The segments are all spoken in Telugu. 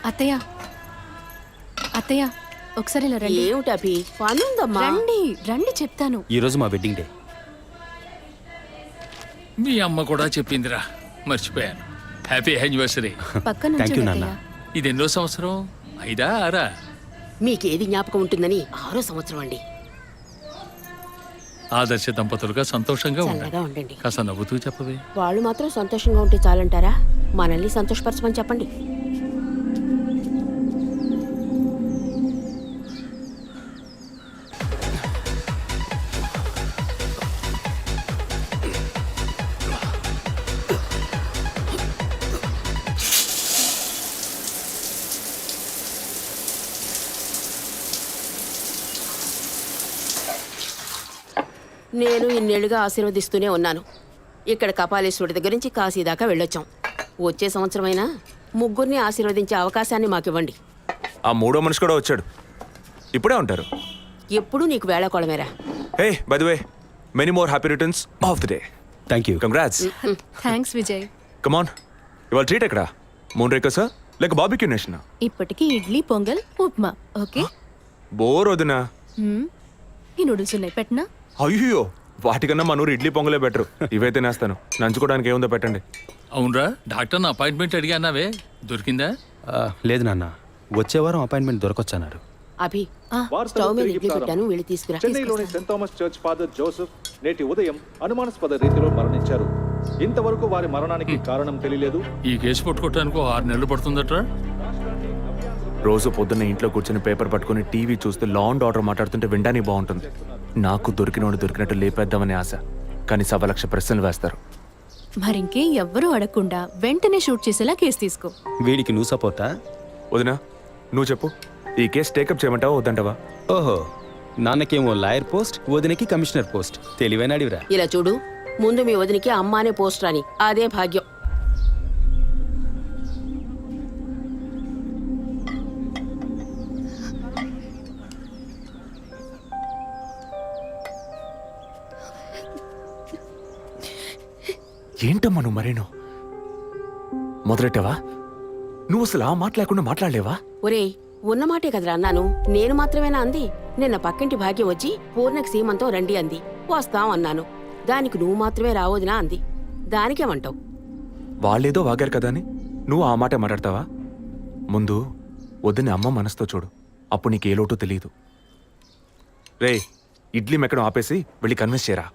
అత్తయ్య అత్తయ్య ఒకసారి ఇలా రండి. ఏమిటి అభి, పనుందమ్మా. రండి రండి చెప్తాను. ఈరోజు మా వెడ్డింగ్ డే. మీ అమ్మ కూడా చెప్పిందిరా, మర్చిపోయాను. Happy anniversary. పక్కన Thank you, నాన్న. ఇది ఎన్నో సంవత్సరం? 5ఆ 6ఆ? మీకేది జ్ఞాపకం ఉంటుందని 6వ సంవత్సరం అండి. ఆదర్శ దంపతులుగా సంతోషంగా చల్లగా ఉండండి. ఉండండి. కాస్త నవ్వుతూ చెప్పవే. వాళ్ళు మాత్రం సంతోషంగా ఉంటే చాలంటారా? మనల్ని సంతోషపరచమని చెప్పండి. నేను ఇన్నేళ్లుగా ఆశీర్వదిస్తూనే ఉన్నాను. ఇక్కడ కపాలేశ్వరుడి దగ్గర నుంచి కాశీ దాకా వెళ్ళొచ్చాం. వచ్చే సంవత్సరమైనా ముగ్గురిని ఆశీర్వదించే అవకాశాన్ని మాకివ్వండి. ఆ మూడో మనిషి కూడా వచ్చాడు. ఇప్పుడే ఉంటారు. ఎప్పుడూ నీకు వేళకోళమేరా. Hey by the way, many more happy returns of the day. Thank you. Congrats. Thanks Vijay. Come on, ఇవాళ ట్రీట్ ఎక్కడ? మూన్ రేకర్సా లేక బార్బిక్యూ నేషనా? ఇప్పటికి ఇడ్లీ పొంగల్ ఉప్మా. ఓకే. బోర్ వదినా. ఈ నూడిల్స్ ఉన్నాయి, పెట్టనా? అయ్యో, వాటికన్నా మా నూరు ఇడ్లీ పొంగలే బెటర్. ఇవైతే నేస్తాను. నంచుకోవడానికి ఏముందో పెట్టండి. అవునరా, డాక్టర్ నా అపాయింట్మెంట్ అడిగానావే, దొరికిందా? లేదు నాన్న, వచ్చే వారం అపాయింట్మెంట్ దొరకొచ్చన్నారు. అభి, స్టవ్ మీద ఇడ్లీ పెట్టాను, వెళ్ళి తీసుకురా. చెన్నైలోని Saint Thomas church father Joseph నేటి ఉదయం అనుమానాస్పద రీతిలో మరణించారు. ఇంతవరకు వారి మరణానికి కారణం తెలియలేదు. ఈ కేసు పట్టుకోవటానికి 6 నెలలు పడుతుందట్రా. రోజు పొద్దున్న ఇంట్లో కూర్చొని పేపర్ పట్టుకుని టీవీ చూస్తే లా అండ్ ఆర్డర్ మాట్లాడుతుంటే వినడానికి బాగుంటుంది. నాకు దొరికినోడు దొరికినట్టు లేపేద్దామని ఆశ, కానీ 1,00,000 ప్రశ్నలు వేస్తారు. మరింకే ఎవ్వరూ అడగకుండా వెంటనే షూట్ చేసేలా కేసు తీసుకో. వీడికి నువ్వు సపోర్టా? వదినా, నువ్వు చెప్పు, ఈ కేసు టేకప్ చేయమంటావా వద్దంటావా? ఓహో, నాన్నకేమో లాయర్ పోస్ట్, వదినకి కమిషనర్ పోస్ట్. తెలివైన అడివిరా. ఇలా చూడు, ముందు మీ వదినికి అమ్మానే పోస్ట్ రాని, అదే భాగ్యం. ఏంటమ్మా నువ్వు మరేనో మొదలెట్టావా? నువ్వు అసలు ఆ మాట లేకుండా మాట్లాడలేవా? ఒరేయ్, ఉన్నమాటే కదరా అన్నాను. నేను మాత్రమేనా అంది? నిన్న పక్కింటి భాగ్యం వచ్చి పూర్ణకి సీమంతం రండి అంది. వస్తాం అన్నాను. దానికి నువ్వు మాత్రమే రావోదినా అంది. దానికేమంటావు? వాళ్ళేదో వాగారు కదా అని నువ్వు ఆ మాట మాట్లాడతావా? ముందు వద్దని అమ్మ మనసుతో చూడు, అప్పుడు నీకు ఏ లోటు తెలియదు. రే, ఇడ్లీ మెక్కడం ఆపేసి వెళ్ళి కన్విన్స్ చేయరా.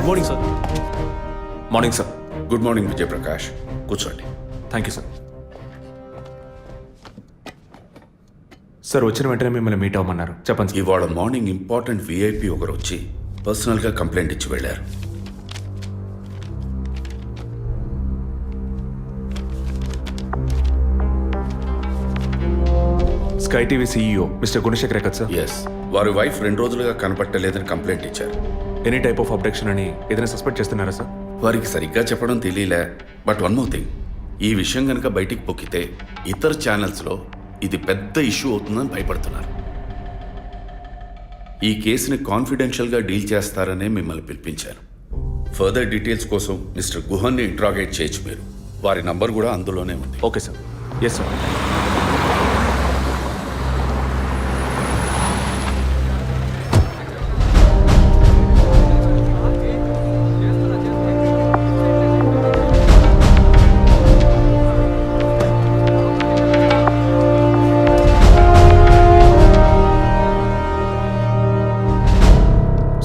Morning sir. Morning sir. Good morning Vijayaprakash, కూర్చోండి. Thank you sir. సార్, వచ్చిన వెంటనే మిమ్మల్ని మీట్ అవ్వమన్నారు. చెప్పండి. ఇవాళ మార్నింగ్ ఇంపార్టెంట్ విఐపి ఒకరు వచ్చి పర్సనల్గా కంప్లైంట్ ఇచ్చి వెళ్ళారు. Sky TV CEO mister Gunasekhar కదా సార్? ఎస్, వారి వైఫ్ 2 రోజులుగా కనపట్టలేదని కంప్లైంట్ ఇచ్చారు. ఎనీ టైప్ ఆఫ్ అబ్డక్షన్ అని ఏదైనా సస్పెక్ట్ చేస్తున్నారా సార్? వారికి సరిగ్గా చెప్పడం తెలియలే. బట్ వన్ మోర్ థింగ్, ఈ విషయం కనుక బయటికి పొక్కితే ఇతర ఛానల్స్లో ఇది పెద్ద ఇష్యూ అవుతుందని భయపడుతున్నారు. ఈ కేసుని కాన్ఫిడెన్షియల్గా డీల్ చేస్తారనే మిమ్మల్ని పిలిపించారు. ఫర్దర్ డీటెయిల్స్ కోసం మిస్టర్ గుహన్ని ఇంట్రాగేట్ చేయొచ్చు మీరు. వారి నంబర్ కూడా అందులోనే ఉంది. Okay sir. Yes sir.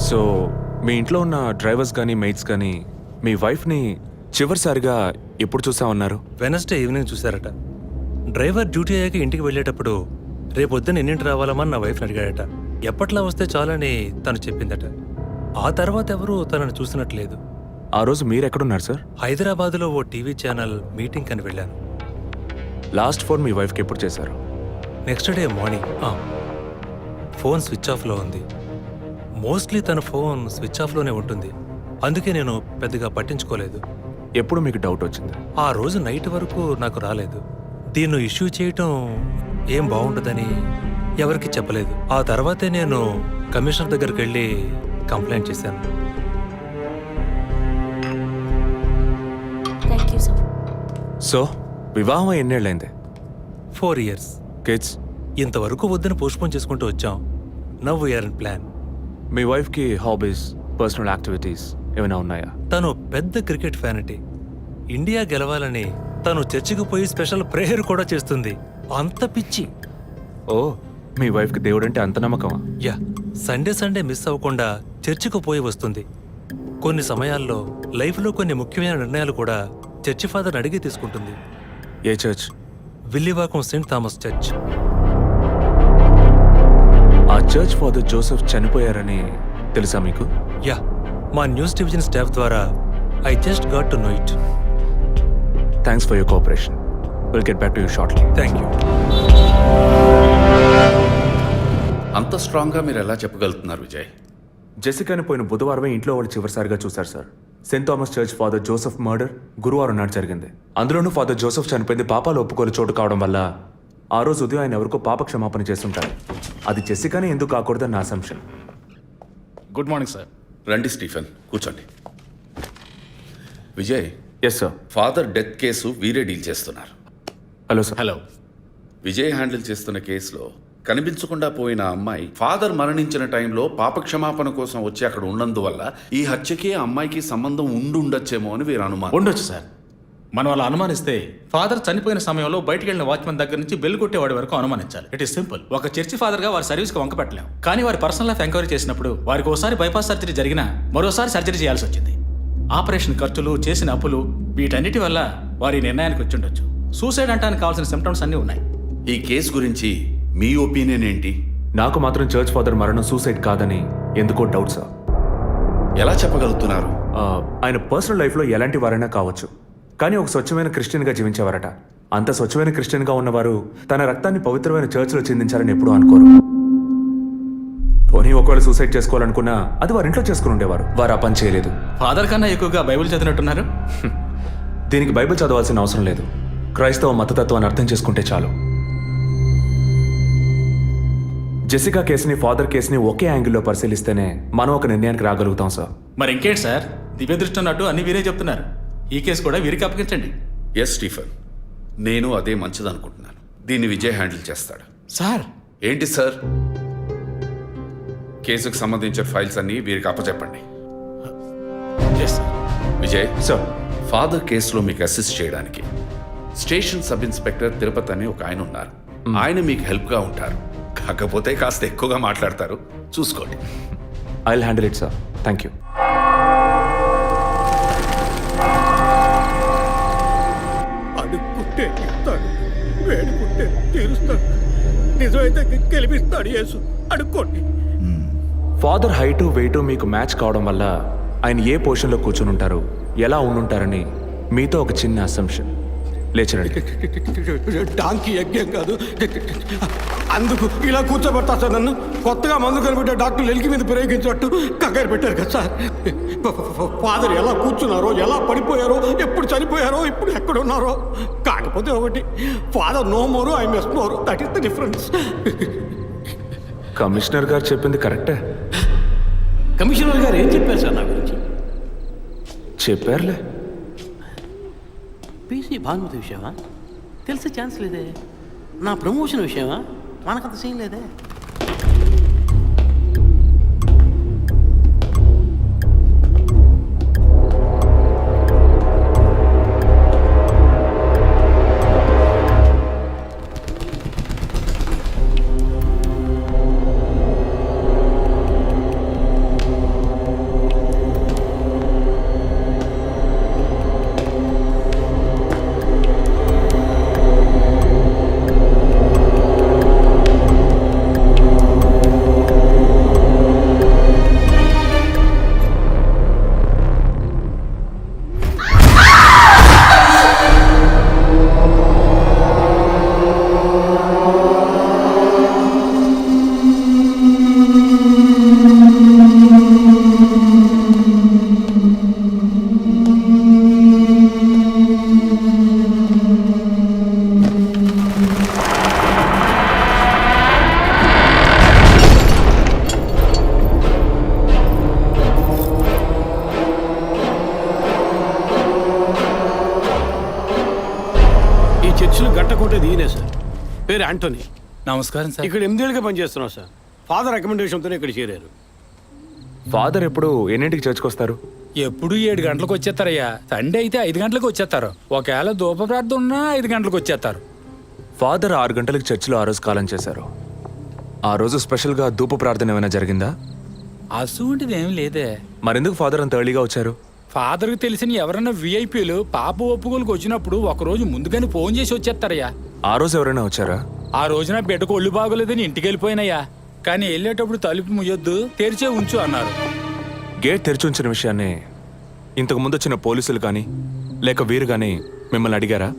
So మీ ఇంట్లో ఉన్న డ్రైవర్స్ కానీ మెయిట్స్ కానీ మీ వైఫ్ని చివరిసారిగా ఎప్పుడు చూసామన్నారు? వెనస్డే ఈవినింగ్ చూసారట. డ్రైవర్ డ్యూటీ అయ్యాక ఇంటికి వెళ్ళేటప్పుడు రేపొద్దున ఎన్నింటి రావాలమని నా వైఫ్ని అడిగాడట. ఎప్పట్లా వస్తే చాలని తను చెప్పిందట. ఆ తర్వాత ఎవరూ తనను చూసినట్లేదు. ఆ రోజు మీరు ఎక్కడున్నారు సార్? హైదరాబాదులో ఓ టీవీ ఛానల్ మీటింగ్ అని వెళ్ళాను. లాస్ట్ ఫోన్ మీ వైఫ్కి ఎప్పుడు చేశారు? Next day morning. Phone switch ఆఫ్లో ఉంది. మోస్ట్లీ తన ఫోన్ స్విచ్ ఆఫ్లోనే ఉంటుంది. అందుకే నేను పెద్దగా పట్టించుకోలేదు. ఎప్పుడు మీకు డౌట్ వచ్చింది? ఆ రోజు నైట్ వరకు నాకు రాలేదు. దీన్ని ఇష్యూ చేయటం ఏం బాగుంటుందని ఎవరికి చెప్పలేదు. ఆ తర్వాతే నేను కమిషనర్ దగ్గరికి వెళ్ళి కంప్లైంట్ చేశాను. Thank you sir. సో వివాహం ఎన్నేళ్ళైంది? 4 years. కిడ్స్? ఇంతవరకు వద్దని పోస్ట్పోన్ చేసుకుంటూ వచ్చాం. Now we are in plan. మీ వైఫ్కి హాబీస్, పర్సనల్ యాక్టివిటీస్ ఏమైనా ఉన్నాయా? తను పెద్ద క్రికెట్ ఫ్యానిటీ. ఇండియా గెలవాలని తను చర్చికి పోయి స్పెషల్ ప్రేయర్ కూడా చేస్తుంది. అంత పిచ్చి. ఓ, మీ వైఫ్కి దేవుడంటే అంత నమ్మకమా? యా, సండే మిస్ అవ్వకుండా చర్చికి పోయి వస్తుంది. కొన్ని సమయాల్లో లైఫ్లో కొన్ని ముఖ్యమైన నిర్ణయాలు కూడా చర్చి ఫాదర్ని అడిగి తీసుకుంటుంది. ఏ church? Villivakkam Saint Thomas church. ఆ చర్చ్ ఫాదర్ జోసెఫ్ చనిపోయారని తెలుసా మీకు? యా, మా న్యూస్ డివిజన్ స్టాఫ్ ద్వారా I just got to know it. Thanks for your cooperation. Will get back to you shortly. Thank you. అంత స్ట్రాంగ్గా మీరు ఎలా చెప్పగలుగుతున్నారు విజయ్? జెసికాని పోయిన బుధవారమే ఇంట్లో వాళ్ళు చివరిసారిగా చూశారు sir. Saint Thomas church father Joseph murder గురువారం నాడు జరిగింది. అందులోనూ ఫాదర్ జోసెఫ్ చనిపోయింది పాపాలు ఒప్పుకోలు చోటు కావడం వల్ల ఆ రోజు ఉదయం ఆయన ఎవరికో పాప క్షమాపణ చేస్తుంటారు. అది జెసికానే ఎందుకు కాకూడదని నా అసంప్షన్. Good morning sir. రండి స్టీఫెన్, కూర్చోండి. Vijay, yes sir. Father death case వీరే డీల్ చేస్తున్నారు. Hello sir. Hello. Vijay handle చేస్తున్న కేసులో కనిపించకుండా పోయిన అమ్మాయి ఫాదర్ మరణించిన టైంలో పాప క్షమాపణ కోసం వచ్చి అక్కడ ఉన్నందువల్ల ఈ హత్యకి ఆ అమ్మాయికి సంబంధం ఉండొచ్చేమో అని వీరు అనుమానం. ఉండొచ్చు సార్. మనం అలా అనుమానిస్తే ఫాదర్ చనిపోయిన సమయంలో బయటికి వెళ్ళిన వాచ్మెన్ దగ్గర నుంచి బెల్ కొట్టేవాడి వరకు అనుమానించాలి. It is simple. ఒక చర్చి ఫాదర్ గా వారి సర్వీస్ కి వంక పెట్టలేం. కానీ వారి పర్సనల్ లైఫ్ ఎంక్వైరీ చేసినప్పుడు వారికి ఒకసారి బైపాస్ సర్జరీ జరిగినా మరోసారి సర్జరీ చేయాల్సి వచ్చింది. ఆపరేషన్ ఖర్చులు, చేసిన అప్పులు, వీటన్నిటి వల్ల వారి నిర్ణయానికి వచ్చి ఉండొచ్చు. సూసైడ్ అంటానికి కావాల్సిన సిమ్టమ్స్ అన్నీ ఉన్నాయి. ఈ కేసు గురించి మీ ఒపీనియన్ ఏంటి? నాకు మాత్రం చర్చ్ ఫాదర్ మరణం సూసైడ్ కాదని ఎందుకో డౌట్ సార్. ఎలా చెప్పగలుగుతున్నారు? ఆయన పర్సనల్ లైఫ్లో ఎలాంటి వారైనా కావచ్చు, కానీ ఒక స్వచ్ఛమైన క్రిస్టియన్గా జీవించేవారట. అంత స్వచ్ఛమైన క్రిస్టియన్గా ఉన్నవారు తన రక్తాన్ని పవిత్రమైన చర్చ్లో చిందించాలని ఎప్పుడూ అనుకోరు. పోనీ ఒకవేళ సూసైడ్ చేసుకోవాలనుకున్నా అది వారి ఇంట్లో చేసుకుని ఉండేవారు. వారు ఆ పని చేయలేదు. ఫాదర్ కన్నా ఎక్కువగా బైబిల్ చదివినట్టున్నారు. దీనికి బైబిల్ చదవాల్సిన అవసరం లేదు. క్రైస్తవ మతతత్వాన్ని అర్థం చేసుకుంటే చాలు. జెసికా కేసుని, ఫాదర్ కేసుని ఒకే యాంగిల్లో పరిశీలిస్తేనే మనం ఒక నిర్ణయానికి రాగలుగుతాం సార్. మరి ఇంకేంటి సార్, దివ్య దృష్టి ఉన్నట్టు అన్ని వీరే చెప్తున్నారు. ఈ కేసు కూడా వీరికి అప్పగించండి. ఎస్ స్టీఫెన్, నేను అదే మంచిదనుకుంటున్నాను. దీన్ని విజయ్ హ్యాండిల్ చేస్తాడు. సార్. ఏంటి సార్? కేసుకు సంబంధించిన ఫైల్స్ అన్ని వీరికి అప్పచెప్పండి. Yes sir. Vijay sir, father కేసులో మీకు అసిస్ట్ చేయడానికి స్టేషన్ సబ్ ఇన్స్పెక్టర్ తిరుపతి అని ఒక ఆయన ఉన్నారు. ఆయన మీకు హెల్ప్గా ఉంటారు. కాకపోతే కాస్త ఎక్కువగా మాట్లాడతారు, చూసుకోండి. I will handle it sir. Thank you. అడుక్కుంటే ఇస్తాడు, వేడుకుంటే తీరుస్తాడు, నిజమైతే గెలిపిస్తాడు యేసు. అడుక్కోండి. ఫాదర్ హైటు వెయిటు మీకు మ్యాచ్ కావడం వల్ల ఆయన ఏ పొజిషన్లో కూర్చుని ఉంటారు, ఎలా ఉండుంటారని మీతో ఒక చిన్న అసంప్షన్. లేచరండి. డాంకీ యజ్ఞం కాదు, అందుకు ఇలా కూర్చోబెడతా సార్. నన్ను కొత్తగా మందు కనిపెట్టే డాక్టర్లు ఎలికి మీద ప్రయోగించినట్టు కంగారు పెట్టారు కదా సార్. ఫాదర్ ఎలా కూర్చున్నారో, ఎలా పడిపోయారో, ఎప్పుడు చనిపోయారో, ఇప్పుడు ఎక్కడున్నారో. కాకపోతే ఒకటి, father no more, I mess more. That is the difference. Commissioner గారు చెప్పింది కరెక్టే. కమిషనర్ గారు ఏం చెప్పారు సార్ నా గురించి? చెప్పారులే. పీసీ భానుమతి విషయమా? తెలిసే ఛాన్స్ లేదే. నా ప్రమోషన్ విషయమా? మనకంత సీన్ లేదే. పేరు యాంటోనీ. నమస్కారం సార్. ఇక్కడ 8 ఏళ్ళుగా పనిచేస్తున్నాం సార్. ఫాదర్ రికమెండేషన్తోనే ఇక్కడ చేరారు. ఫాదర్ ఎప్పుడు ఎన్నింటికి చర్చ్కి వస్తారు? ఎప్పుడు 7 గంటలకు వచ్చేస్తారయ్యా. సండే అయితే 5 గంటలకు వచ్చేస్తారు. ఒకవేళ ధూప ప్రార్థన ఉన్నా 5 గంటలకు వచ్చేస్తారు. ఫాదర్ 6 గంటలకు చర్చిలో ఆ రోజు కాలం చేశారు. ఆ రోజు స్పెషల్గా ధూప ప్రార్థన ఏమైనా జరిగిందా? అసువంటిది ఏం లేదే. మరెందుకు ఫాదర్ అంత ఎర్లీగా వచ్చారు? ఫాదర్కి తెలిసిన ఎవరైనా విఐపీలు పాప ఒప్పుకోలకు వచ్చినప్పుడు ఒకరోజు ముందుగానే ఫోన్ చేసి వచ్చేస్తారయ్యా. ఆ రోజు ఎవరైనా వచ్చారా? ఆ రోజున బిడ్డకు ఒళ్ళు బాగోలేదని ఇంటికి వెళ్ళిపోయినయ్యా. కానీ వెళ్ళేటప్పుడు తలుపు ముయ్యొద్దు, తెరిచే ఉంచు అన్నారు. గేట్ తెరిచి ఉంచిన విషయాన్ని ఇంతకు ముందు వచ్చిన పోలీసులు కానీ లేక వీరు కానీ మిమ్మల్ని అడిగారా?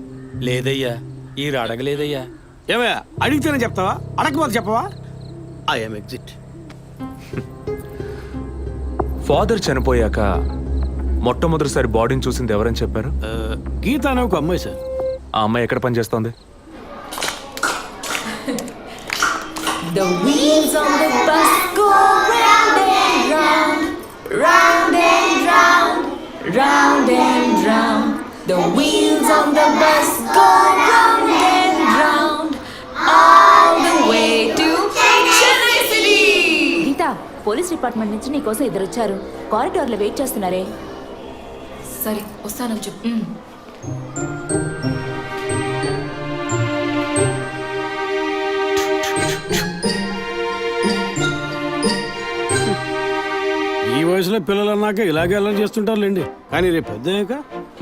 లేదయ్యా, ఈ అడగలేదయ్యా. ఏమయ్యా అడిగితేనే చెప్తావా, అడగకపోతే చెప్పవా? I'm exit. ఫాదర్ చనిపోయాక మొట్టమొదటిసారి బాడీని చూసింది ఎవరని చెప్పారు? గీత అనే ఒక అమ్మాయి సార్. ఆ అమ్మాయి ఎక్కడ పనిచేస్తోంది? The wheels on the bus go round and round, round and round, round and round. The wheels on the bus go round and round, all the way to Chennai City. Geetha, police department నుంచి నీకోసం ఇద్దరు వచ్చారు. కారిడార్లో వెయిట్ చేస్తున్నారే. సరే వస్తానని చెప్పు. ఈ వయసులో పిల్లలు అన్నాక ఇలాగే అల్లరి చేస్తుంటారులేండి. కానీ రేపు పెద్దయ్యాక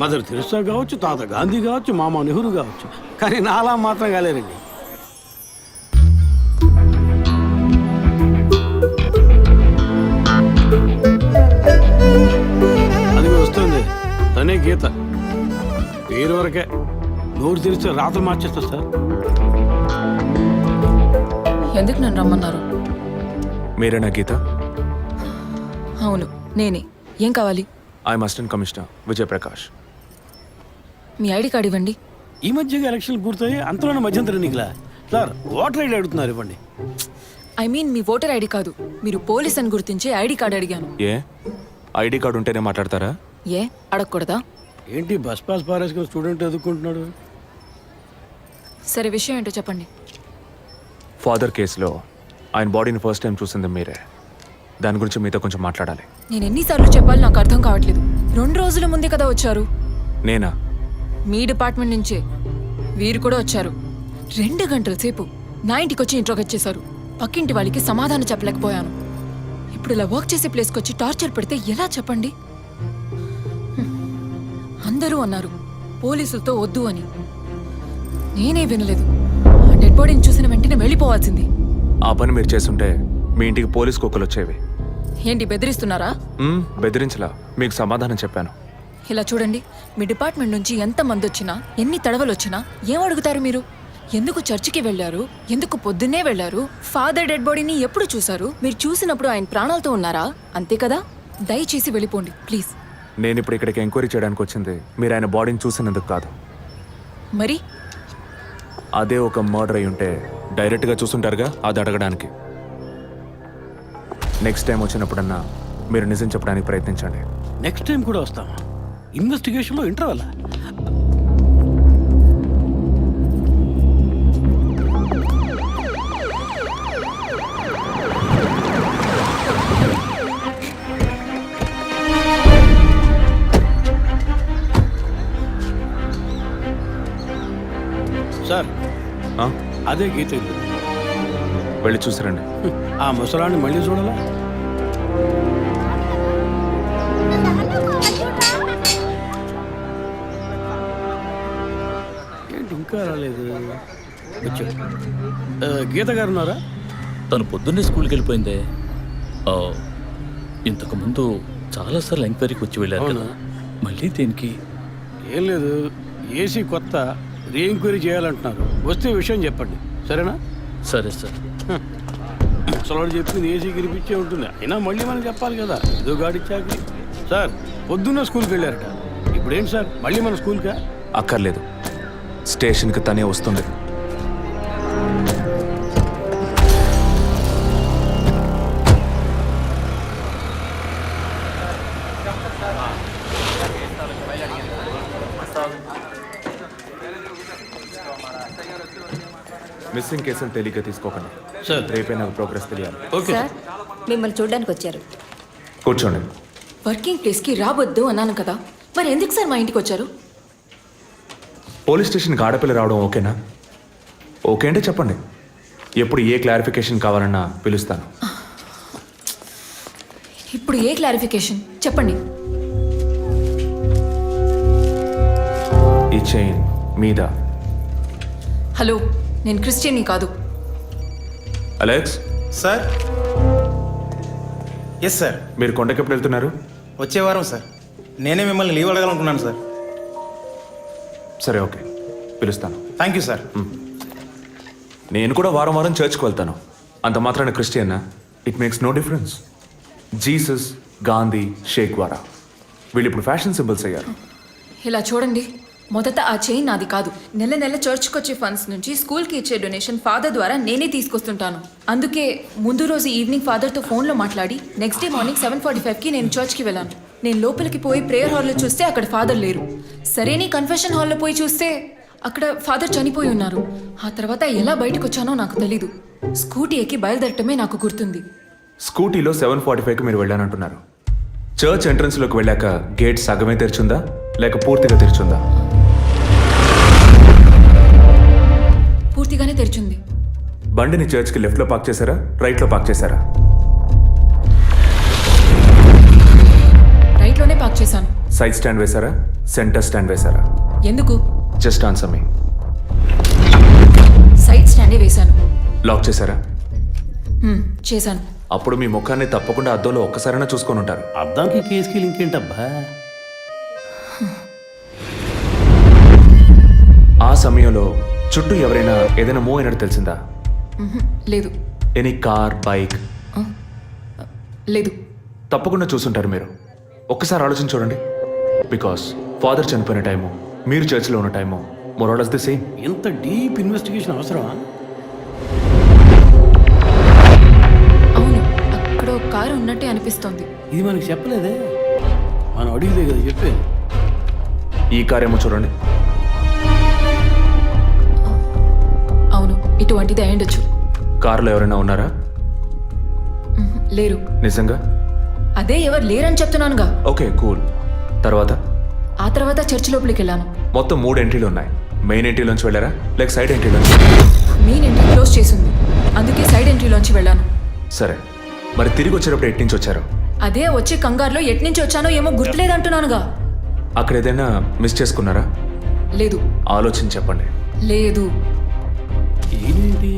మదర్ తెరిసా కావచ్చు, తాత గాంధీ కావచ్చు, మామ నెహ్రూ కావచ్చు, కానీ నాలా మాత్రం కాలేరండి. అది వస్తుంది, తనే గీత. పేరు వరకే, నోరు తెరిస్తే రాత్రి మార్చేస్తా సార్. ఎందుకు నన్ను రమ్మన్నారు? మీరేనా గీత? అవును నేనే. ఏం కావాలి? I'm assistant commissioner Vijay Prakash. Me ID card ఇవ్వండి. ఈ మధ్యగా ఎలక్షన్లు పూర్తయి అంతలోనే మధ్యంతరం ఎన్నికలా సార్? ఓటర్ ఐడి అడుగుతున్నారు, ఇవ్వండి. I mean me voter ID కాదు, మీరు పోలీస్ అని గుర్తించే ఐడి కార్డ్ అడిగాను. ఏ ఐడి కార్డు ఉంటేనే మాట్లాడతారా? ఏ అడగకూడదా? ఏంటి బస్ పాస్ పారేసుకుని స్టూడెంట్ ఎదుర్కొంటున్నాడు? సరే విషయం ఏంటో చెప్పండి. ఫాదర్ కేసులో ఆయన బాడీని ఫస్ట్ టైం చూసింది మీరే. దాని గురించి మీతో కొంచెం మాట్లాడాలి. నేను ఎన్నిసార్లు చెప్పాలి నాకు అర్థం కావట్లేదు. 2 రోజుల ముందే కదా వచ్చారు. నేనా? మీ డిపార్ట్మెంట్ నుంచే వీరు కూడా వచ్చారు. 2 గంటల సేపు నా ఇంటికి వచ్చి ఇంట్రోగేట్ చేశారు. పక్కింటి వాళ్ళకి సమాధానం చెప్పలేకపోయాను. ఇప్పుడు ఇలా వర్క్ చేసే ప్లేస్కి వచ్చి టార్చర్ పెడితే ఎలా చెప్పండి? అందరూ అన్నారు పోలీసులతో వద్దు అని. నేనే వినలేదు. డెడ్ బాడీని చూసిన వెంటనే వెళ్ళిపోవాల్సింది. ఆ పని మీరు చేస్తుంటే మీ ఇంటికి పోలీస్ కుక్కలు వచ్చేవి. ఏంటి బెదిరిస్తున్నారా? బెదిరించలా, మీకు సమాధానం చెప్పాను. ఇలా చూడండి, మీ డిపార్ట్మెంట్ నుంచి ఎంతమంది వచ్చినా ఎన్ని తడవలు వచ్చినా ఏం అడుగుతారు మీరు? ఎందుకు చర్చికి వెళ్ళారు? ఎందుకు పొద్దున్నే వెళ్ళారు? ఫాదర్ డెడ్ బాడీని ఎప్పుడు చూశారు? మీరు చూసినప్పుడు ఆయన ప్రాణాలతో ఉన్నారా? అంతే కదా. దయచేసి వెళ్ళిపోండి ప్లీజ్. నేను ఇప్పుడు ఇక్కడికి ఎంక్వైరీ చేయడానికి వచ్చింది మీరు ఆయన బాడీని చూసినందుకు కాదు. మరి అదే ఒక మర్డర్ అయి ఉంటే డైరెక్ట్గా చూసుంటారుగా, అది అడగడానికి. నెక్స్ట్ టైం వచ్చినప్పుడన్నా మీరు నిజం చెప్పడానికి ప్రయత్నించండి. నెక్స్ట్ టైం కూడా వస్తాం. ఇన్వెస్టిగేషన్లో ఇంటర్వల్. సార్ అదే గీత ఇల్లు. వెళ్ళి చూసిరండి. ఆ ముసలాన్ని మళ్ళీ చూడాలా? ఏంటి ఇంకా రాలేదు? వచ్చా. గీత గారు ఉన్నారా? తను పొద్దున్నే స్కూల్కి వెళ్ళిపోయిందే. ఇంతకుముందు చాలాసార్లు ఎంక్వైరీకి వచ్చి వెళ్ళారు కదా, మళ్ళీ దేనికి? ఏం లేదు, ఏసీ కొత్త రీ ఎంక్వైరీ చేయాలంటున్నారు. వస్తే విషయం చెప్పండి, సరేనా? సరే సార్. ముసలాడు చెప్పింది ఏసీ గిరిపించే ఉంటుంది. అయినా మళ్ళీ మనం చెప్పాలి కదా, ఏదో గాడిచ్చాక. సార్ పొద్దున్న స్కూల్కి వెళ్ళారట, ఇప్పుడేంటి సార్ మళ్ళీ మన స్కూల్కా? అక్కర్లేదు, స్టేషన్కి తనే వస్తుంది. మిస్సింగ్ కేసుని తేలిగ్గా తీసుకోకండి. సార్. రేపే నాకు ప్రోగ్రెస్ తెలియాలి. ఓకే సార్ మిమ్మల్ని చూడడానికి వచ్చారు. కూర్చోండి. వర్కింగ్ ప్లేస్కి రావద్దు అన్నాను కదా, మరి ఎందుకు సార్ మా ఇంటికి వచ్చారు? పోలీస్ స్టేషన్కి ఆడపిల్ల రావడం ఓకేనా? ఓకే అంటే చెప్పండి. ఎప్పుడు ఏ క్లారిఫికేషన్ కావాలన్నా పిలుస్తాను. ఇప్పుడు ఏ క్లారిఫికేషన్ చెప్పండి. ఈ చైన్ మీద. హలో, నేను క్రిస్టియన్ని కాదు. Alex, sir. Yes sir. మీరు కొండకి ఎప్పుడు వెళ్తున్నారు? వచ్చే వారం సార్. నేనే మిమ్మల్ని లీవ్ అడగాలనుకున్నాను సార్. సరే, ఓకే, పిలుస్తాను. Thank you sir. నేను కూడా వారం వారం చర్చ్కి వెళ్తాను. అంత మాత్రాన క్రిస్టియన్నా? It makes no difference. Jesus, Gandhi, షేక్ వారా వీళ్ళు ఇప్పుడు ఫ్యాషన్ సింబల్స్ అయ్యారు. ఇలా చూడండి, మొదట ఆ చైన్ నాది కాదు. నెల నెల చర్చ్కి వచ్చే ఫండ్స్ నుంచి స్కూల్కి ఇచ్చే డొనేషన్ ఫాదర్ ద్వారా నేనే తీసుకొస్తుంటాను. అందుకే ముందు రోజు ఈవినింగ్ ఫాదర్తో ఫోన్లో మాట్లాడి నెక్స్ట్ డే మార్నింగ్ 7:45కి నేను చర్చ్కి వెళ్ళాను. నేను లోపలికి పోయి ప్రేయర్ హాల్లో చూస్తే అక్కడ ఫాదర్ లేరు. సరేని కన్ఫెషన్ హాల్లో పోయి చూస్తే అక్కడ ఫాదర్ చనిపోయి ఉన్నారు. ఆ తర్వాత ఎలా బయటకు వచ్చానో నాకు తెలీదు. స్కూటీ ఎక్కి బయలుదేరటమే నాకు గుర్తుంది. స్కూటీలో 7:45కి మీరు వెళ్ళానంటున్నారు. చర్చ్ ఎంట్రన్స్లోకి వెళ్ళాక గేట్ సగమే తెరిచుందా లేక పూర్తిగా తెరిచుందా? పూర్తిగానే తెరిచింది. బండిని చర్చ్కి లెఫ్ట్లో పార్క్ చేశారా, రైట్లో పార్క్ చేశారా? రైట్లోనే పార్క్ చేశాను. సైడ్ స్టాండ్ వేశారా, సెంటర్ స్టాండ్ వేశారా? ఎందుకు? జస్ట్ ఆన్సర్ మీ. సైడ్ స్టాండే వేశాను. లాక్ చేశారా? చేశాను. అప్పుడు మీ ముఖాన్ని తప్పకుండా అద్దంలో ఒక్కసారైనా చూసుకొని ఉంటారు. అద్దానికి కేసుకి లింక్ ఏంటబ్బా? ఆ సమయంలో చుట్టూ ఎవరైనా ఏదైనా మూవ్ అయినట్టు తెలిసిందా? లేదు. Any car, bike? లేదు. తప్పకుండా చూసుంటారు మీరు. ఒక్కసారి ఆలోచన చూడండి. బికాస్ ఫాదర్ చనిపోయిన టైము, మీరు చర్చిలో ఉన్న టైము మోరాలస్ ది సేమ్. ఎంత డీప్ ఇన్వెస్టిగేషన్ అవసరమా? అవును, అక్కడ ఒక కారు ఉన్నట్టే అనిపిస్తోంది. ఇది మనకి చెప్పలేదే, మనం అడిగితే కదా చెప్పేది. ఈ కార్ ఏమో చూడండి. అవును, ఇటువంటిది అయ్యుండొచ్చు. కారులో ఎవరైనా ఉన్నారా? లేరు. నిజంగా? అదే ఎవరు లేరని చెప్తున్నానుగా. Okay, cool. తర్వాత? ఆ తర్వాత చర్చ్ లోపలికి వెళ్ళాను. మొత్తం 3 ఎంట్రీలు ఉన్నాయి. మెయిన్ ఎంట్రీలోంచి వెళ్ళారా లేక సైడ్ ఎంట్రీలోంచి? మెయిన్ ఎంట్రీ క్లోజ్ చేసింది, అందుకే సైడ్ ఎంట్రీలోంచి వెళ్ళాను. సరే, మరి తిరిగి వచ్చేటప్పుడు ఎటు నుంచి వచ్చారు? అదే వచ్చే కంగారులో ఎట్నుంచి వచ్చానో ఏమో గుర్తులేదంటున్నానుగా. అక్కడ ఏదైనా మిస్ చేసుకున్నారా? లేదు. ఆలోచించి చెప్పండి. లేదు. ఏంటి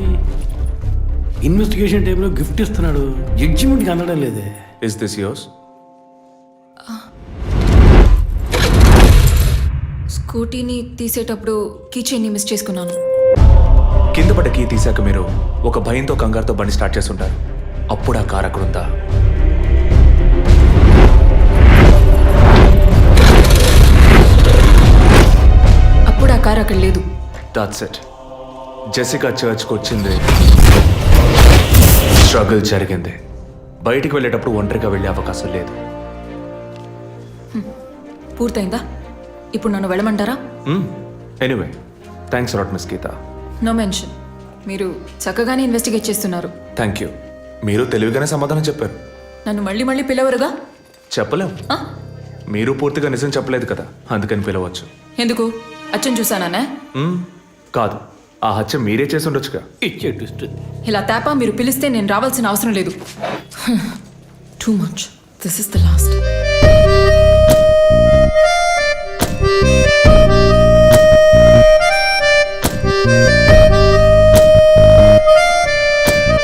ఇన్వెస్టిగేషన్ టైంలో గిఫ్ట్ ఇస్తున్నాడు, జడ్జిమెంట్కి అందడం లేదే. Is this yours? స్కూటీని తీసేటప్పుడు కీ చైన్ని మిస్ చేసుకున్నాను. కింద పడ్డ కీ తీసాక మీరు ఒక భయంతో కంగారుతో బండి స్టార్ట్ చేస్తుంటారు. అప్పుడు ఆ కార్ అక్కడ ఉందా? అప్పుడు ఆ కార్ అక్కడ లేదు. That's it. జెసికా చర్చ్కి వచ్చింది, స్ట్రగుల్ జరిగింది. బయటికి వెళ్ళేటప్పుడు ఒంటరిగా వెళ్ళే అవకాశం లేదు. పూర్తయిందా? ఇప్పుడు నన్ను వెళ్ళమంటారా? Anyway, thanks lot miss Geetha. No mention. మీరు చక్కగానే ఇన్వెస్టిగేట్ చేస్తున్నారు. Thank you. మీరు తెలివిగానే సమాధానం చెప్పారు. నన్ను మళ్ళీ మళ్ళీ పిలవరుగా? చెప్పలేం. మీరు పూర్తిగా నిజం చెప్పలేదు కదా, అందుకని పిలవచ్చు. ఎందుకు? అచ్చం చూసానా? కాదు, ఆ హత్య మీరే చేసి ఉండొచ్చుగా. ఇచ్చే ట్విస్ట్. ఇలా తేపా మీరు పిలిస్తే నేను రావాల్సిన అవసరం లేదు. Too much. This is the last.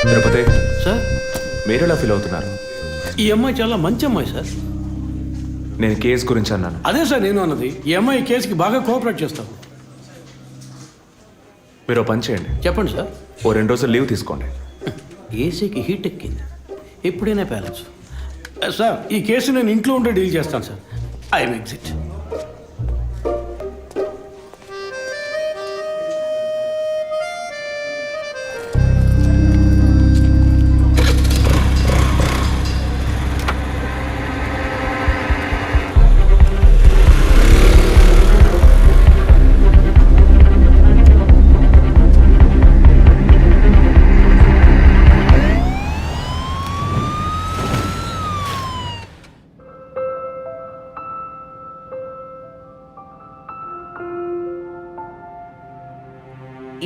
Tirupati sir, మీరు ఎలా ఫీల్ అవుతున్నారు? ఈ అమ్మాయి చాలా మంచి అమ్మాయి సార్. నేను కేసు గురించి అన్నాను. అదే సార్ నేను అన్నది. ఈ అమ్మాయి కేసుకి బాగా కోఆపరేట్ చేస్తాం. మీరు ఓ పని చేయండి. చెప్పండి సార్. ఓ 2 రోజులు లీవ్ తీసుకోండి. ఏసీకి హీట్ ఎక్కింది, ఎప్పుడైనా ప్యాలెన్స్. సార్, ఈ కేసు నేను ఇంట్లో ఉండే డీల్ చేస్తాను sir. I'm exit.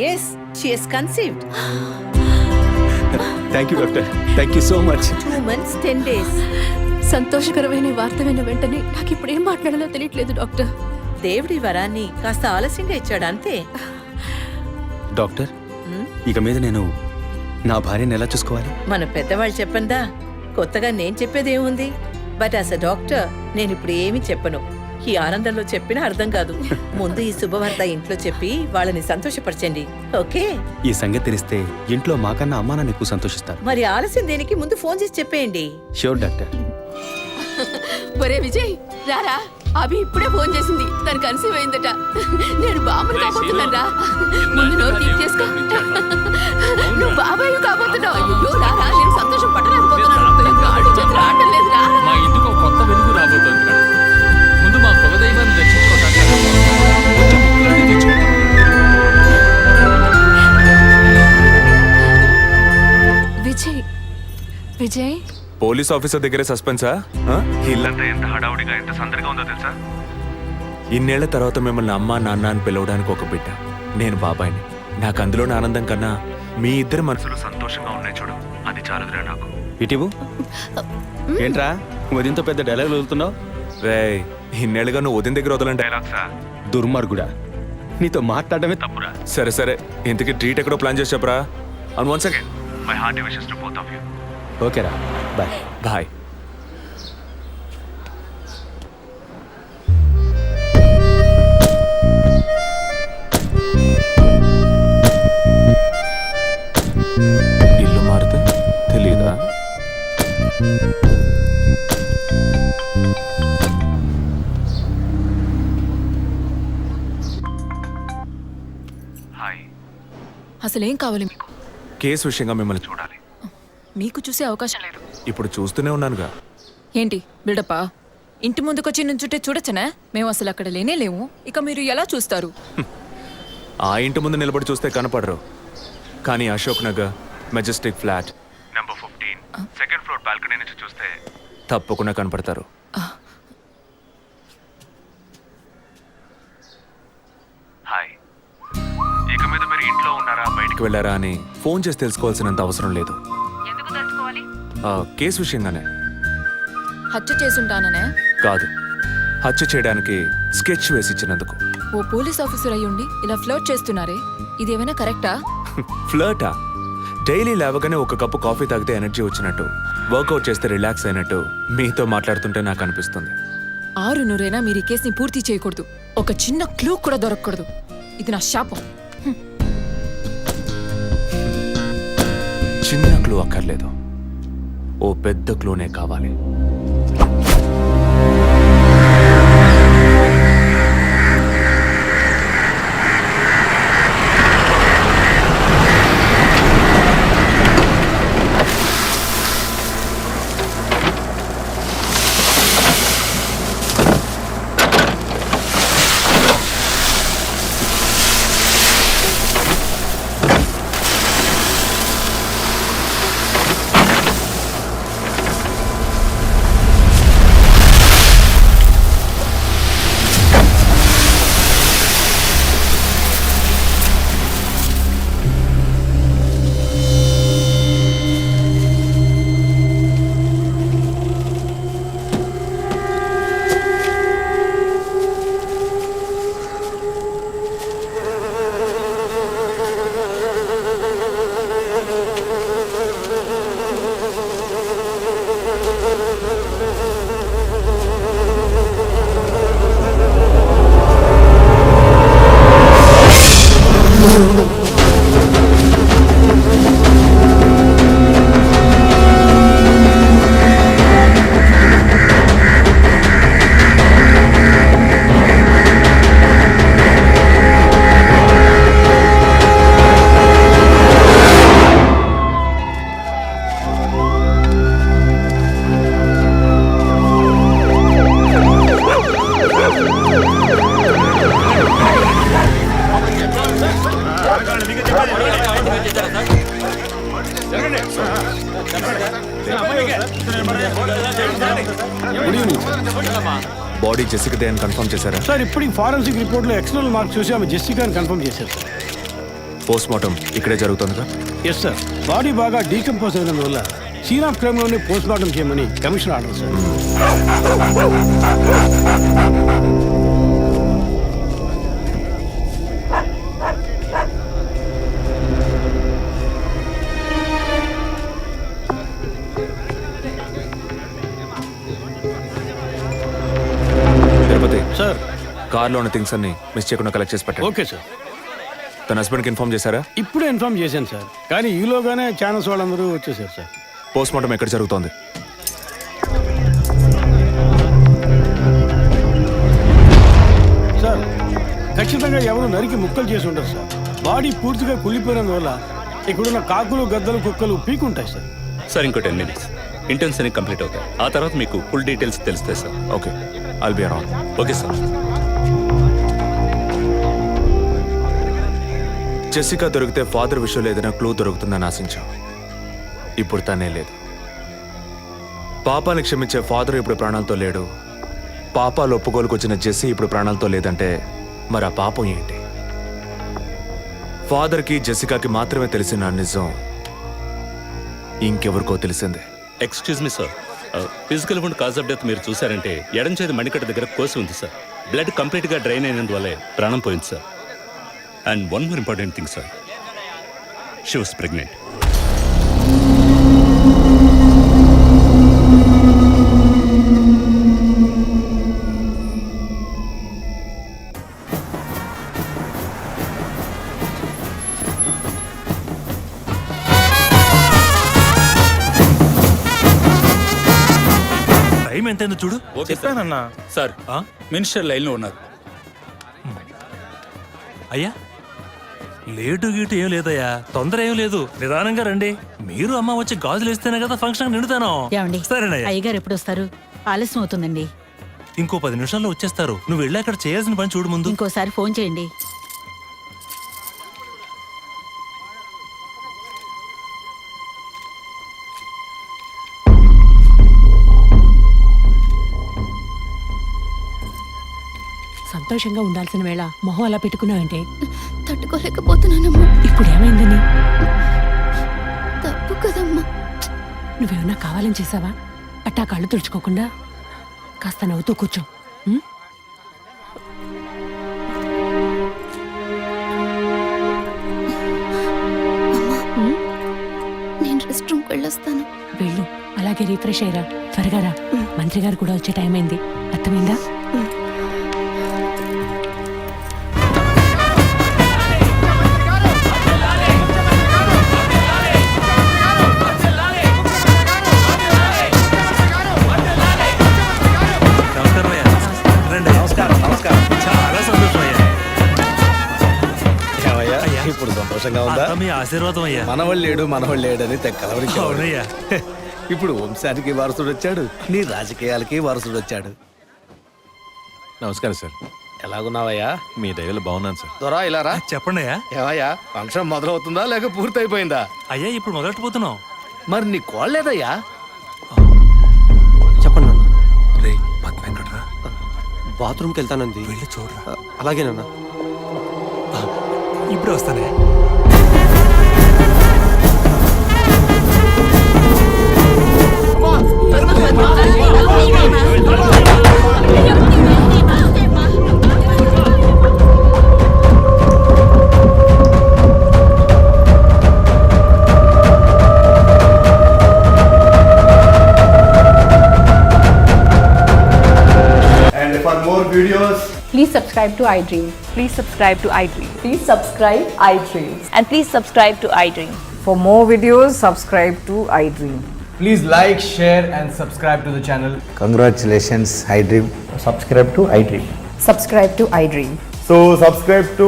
Yes she is conceived. Thank you doctor, thank you so much. 2 months 10 days. సంతోషకరమైన వార్త విన్న వెంటనే నాకు ఇప్పుడు ఏం మాట్లాడాలో తెలియట్లేదు డాక్టర్. దేవుడి వరాన్ని కాస్త ఆలస్యంగా ఇచ్చాడు అంతే. డాక్టర్, ఇక మీద నేను నా భార్యను ఎలా చూసుకోవాలి? మన పెద్దవాళ్ళు చెప్పందా, కొత్తగా నేను చెప్పేది ఏముంది? బట్ యాజ్ అ డాక్టర్ నేను ఇప్పుడు ఏమీ చెప్పను. ఈ ఆనందంలో చెప్పినా అర్థం కాదు. ముందు ఈ శుభవార్త ఇంట్లో చెప్పి వాళ్ళని సంతోషపరచండి, ఓకే? ఈ సంగతి తెలిస్తే ఇంట్లో మాకన్నా అమ్మా నాన్న ఎక్కువ సంతోషిస్తారు. మరి ఆలస్యం దేనికి, ముందు ఫోన్ చేసి చెప్పేయండి. Sure doctor. ఒరే విజయ్ రారా, అభి ఇప్పుడే ఫోన్ చేసింది, తను కన్సీవ్ అయిందట. నేను బాబుని కాబోతున్నాను రా. ముందు నోరు తీపి చేసుకో. నువ్వు బాబాయ్ కాబోతున్నావు. అయ్యో రారా, నేను సంతోషం పట్టలేకపోతున్నాను. కాళ్ళు చేతులు ఆడటం లేదు రా. మా ఇంటికి ఒక కొత్త వెలుగు రాబోతోంది మేడం. ముందు మా కులదైవాన్ని దర్శించుకోవడానికి కొంచెం ముక్కులన్నీ తెచ్చుకుంటాం. విజయ్ విజయ్ పోలీస్ ఆఫీసర్ దగ్గరే సస్పెన్సా? ఇల్లంతా ఎంత హడావుడిగా ఎంత సందడిగా ఉందో తెలుసా? ఇన్నేళ్ల తర్వాత మిమ్మల్ని అమ్మా నాన్న అని పిలవడానికి ఒక బిడ్డ, నేను బాబాయిని. నాకు అందులోని ఆనందం కన్నా మీ ఇద్దరు మనసులు సంతోషంగా ఉన్నాయి చూడు, అది చాలదురా నాకు. ఇటీవు ఏంట్రా ఉదయంతో పెద్ద డైలాగ్ వదులుతున్నావు? రే, ఇన్నేళ్ళుగా నువ్వు ఉదయం దగ్గర వదలని డైలాగ్సా? దుర్మార్గుడా, నీతో మాట్లాడటమే తప్పురా. సరే సరే, ఇంతకీ ట్రీట్ ఎక్కడో ప్లాన్ చేసి చెప్పరా? And once again my hearty wishes to both of you. ఓకేరా, బాయ్. బాయ్. ఇల్లు మారితే తెలీదా? హాయ్. అసలేం కావాలి మీకు? కేసు విషయంగా మిమ్మల్ని చూడాలి. మీకు చూసే అవకాశం లేదు. ఇప్పుడు చూస్తూనే ఉన్నానుగా. ఏంటి బిల్డప్పా? ఇంటి ముందుకొచ్చి నుంచుంటే చూడొచ్చనా? మేము అసలు అక్కడ లేనే లేము, ఇక మీరు ఎలా చూస్తారు? ఆ ఇంటి ముందు నిలబడి చూస్తే కనపడరు, కానీ Ashok Nagar Majestic flat number 15 second floor balcony నుంచి చూస్తే తప్పకుండా కనపడతారు. హాయ్. ఇక మీద మీరు ఇంట్లో ఉన్నారా బయటికి వెళ్ళారా అని ఫోన్ చేసి తెలుసుకోవాల్సినంత అవసరం లేదు. కేసు విషయంగానే. హత్య చేసుంటాననే కాదు, హత్య చేయడానికి స్కెచ్ వేసి ఇచ్చినందుకు. ఓ పోలీస్ ఆఫీసర్ అయ్యుండి ఇలా ఫ్లర్ట్ చేస్తున్నారే, ఇదేమైనా కరెక్టా? ఫ్లర్టా? డైలీ లేవగానే ఒక కప్పు కాఫీ తాగితే ఎనర్జీ వచ్చినట్టు, వర్కౌట్ చేస్తే రిలాక్స్ అయినట్టు మీతో మాట్లాడుతుంటే నాకు అనిపిస్తుంది. 6 మీరు ఈ కేసుని పూర్తి చేయకూడదు. ఒక చిన్న క్లూ కూడా దొరకకూడదు. ఇది నా శాపం. చిన్న క్లూ అక్కర్లేదు, ఓ పెద్ద క్లూనే కావాలి. బాడీ జెసికా దే అని కన్ఫర్మ్ చేశారా? సార్ ఇప్పుడు ఫారెన్సిక్ రిపోర్ట్లో ఎక్స్టర్నల్ మార్క్స్ చూసి ఆమె జెసికా అని కన్ఫర్మ్ చేశారు సార్. పోస్ట్ మార్టం ఇక్కడే జరుగుతుందిగా? Yes sir. బాడీ బాగా డీకంపోజ్ అయినందువల్ల సీన్ ఆఫ్ క్రైమ్లోనే పోస్ట్ మార్టం చేయమని commissioner order sir. Tirupati sir. కార్లో ఉన్న థింగ్స్ అన్ని మిస్ చేయకుండా కలెక్ట్ చేసి పెట్టండి. Okay sir. తన హస్బెండ్కి ఇన్ఫార్మ్ చేశారా? ఇప్పుడే ఇన్ఫార్మ్ చేశాను సార్, కానీ ఈలోగానే ఛానల్స్ వాళ్ళందరూ వచ్చేసారు సార్. పోస్ట్ మార్టం ఎక్కడ జరుగుతోంది? సార్ ఖచ్చితంగా ఎవరు నరికి ముక్కలు చేసి ఉండరు సార్. బాడీ పూర్తిగా కుళ్ళిపోయినందువల్ల ఇక్కడున్న కాకులు గద్దలు కుక్కలు పీకుంటాయి సార్. సార్ ఇంకో 10 minutes ఇంటర్న్స్ అన్ని కంప్లీట్ అవుతాయి. ఆ తర్వాత మీకు ఫుల్ డీటెయిల్స్ తెలుస్తాయి sir. Okay, I'll be around. Okay sir. Jessica దొరికితే ఫాదర్ విషయంలో ఏదైనా క్లూ దొరుకుతుందని ఆశించాం. ఇప్పుడు తనే లేదు. పాపాన్ని క్షమించే ఫాదర్ ఇప్పుడు ప్రాణాలతో లేడు. పాపాలు ఒప్పుకోలుకు వచ్చిన జెస్సీ ఇప్పుడు ప్రాణాలతో లేదంటే మరి ఆ పాపం ఏంటి? ఫాదర్కి జెసికాకి మాత్రమే తెలిసిన నిజం ఇంకెవరికో తెలిసిందే. Excuse me sir, physical wound cause of death మీరు చూసారంటే ఎడం చేతి మణికట్ట దగ్గర కోసి ఉంది సార్. బ్లడ్ కంప్లీట్గా డ్రైన్ అయినందువల్లే ప్రాణం పోయింది sir. And one more important thing sir, she was pregnant. Time ఎంతైందో చూడు. చెప్పానన్నా సార్ మినిస్టర్ లైన్లో ఉన్నారు. అయ్యా లేటు గీటు ఏం లేదయ్యా, తొందర ఏం లేదు, నిదానంగా రండి. మీరు అమ్మ వచ్చి గాజులు వేస్తేనే కదా ఫంక్షన్ నిండుతాను. సరేనయ్యా. అయ్యగారు ఎప్పుడు వస్తారు? ఆలస్యం అవుతుందండి. ఇంకో 10 నిమిషాల్లో వచ్చేస్తారు. నువ్వు వెళ్ళి అక్కడ చేయాల్సిన పని చూడు ముందు. ఇంకోసారి ఫోన్ చేయండి. సంతోషంగా ఉండాల్సిన వేళ మొహం అలా పెట్టుకున్నావంటే? తట్టుకోలేకపోతున్నానమ్మా. ఇప్పుడు ఏమైందని? తప్పు కదమ్మా. నువ్వేమన్నా కావాలని చేసావా? అట్టా కళ్ళు తుడుచుకోకుండా కాస్త నవ్వుతూ కూర్చో. ఉం? నేను రెస్ట్ రూమ్కి వెళ్ళొస్తాను. వెళ్ళు, అలాగే రీఫ్రెష్ అయ్యరా. త్వరగా రా, మంత్రి గారు కూడా వచ్చే టైం అయింది. అర్థమైందా? చాలా సంతోషం అయ్యా. ఇప్పుడు సంతోషంగా ఉందా? మీ ఆశీర్వాదం అయ్యా. మనవాళ్ళు లేడు అని తెక్కలవరికి. అవునయ్యా. ఇప్పుడు వంశానికి వారసుడు వచ్చాడు, నీ రాజకీయాలకి వారసుడు వచ్చాడు. నమస్కారం సార్. ఎలాగున్నావయ్యా? మీ దయలో బాగున్నాను సార్. దొరా ఇలా రా. చెప్పండి అయ్యా. ఏవయ్యా ఫంక్షన్ మొదలవుతుందా లేక పూర్తయిపోయిందా? అయ్యా ఇప్పుడు మొదలెట్టబోతున్నాం. మరి నీ కోళ్ళేదయ్యా? చెప్పండి నాన్న. రే పద్మ ఎక్కడ్రా? బాత్రూమ్కి వెళ్తానంది. వెళ్ళి చూడరా. అలాగేనన్నా. ఇప్పుడు వస్తానే. And for more videos, Please subscribe to iDream. Please subscribe to iDream. Please subscribe iDream. And please subscribe to iDream. For more videos, subscribe to iDream. please like, share and subscribe to the channel. Congratulations, iDream. Subscribe to iDream. Subscribe to iDream. So, subscribe to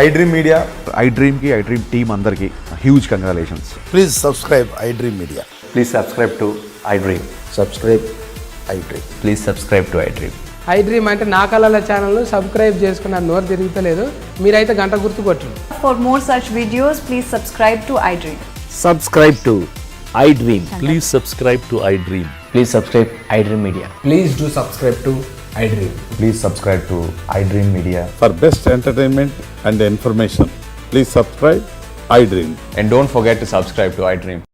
iDream Media. iDream ki iDream team andarki huge congratulations. Please subscribe iDream Media. Please subscribe to iDream. Subscribe iDream. Please subscribe to iDream. iDream అంటే నా కళల ఛానల్ సబ్స్క్రైబ్ చేసుకున్న నోరు తిరుగుతలేదు. మీరైతే గంట గుర్తు కొట్టండి. For more such videos, please subscribe to iDream. Subscribe to iDream. Please subscribe to iDream. Please subscribe iDream Media. Please do subscribe to iDream. Please subscribe to iDream Media. For best entertainment and information, Please subscribe iDream. And don't forget to subscribe to iDream.